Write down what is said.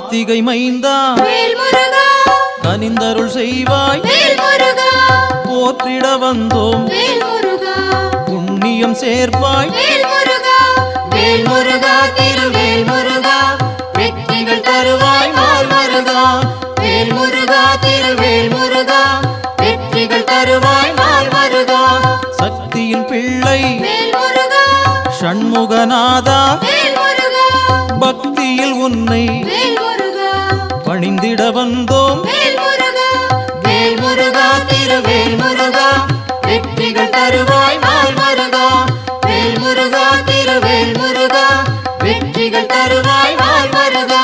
கார்த்திகை மைந்தா வேல்முருகா கனிந்தருள் செய்வாய் வேல்முருகா போற்றிட வந்தோம் வேல்முருகா புண்ணியம் சேர்ப்பாய் வேல்முருகா வேல்முருகா திருவேல்முருகா வெற்றிகள் தருவாய் மால்மருகா வேல்முருகா திருவேல்முருகா வெற்றிகள் தருவாய் மால்மருகா சக்தியின் பிள்ளை வேல்முருகா ஷண்முகநாதா வேல்முருகா பக்தியில் உன்னை வேல்முருகா பணிந்திட வந்தோம் வேல்முருகா வேல்முருகா திருவேல்முருகா வெற்றிகள் தருவாய் மால்மருகா வேல்முருகா திருவேல்முருகா வெற்றிகள் தருவாய் மால்மருகா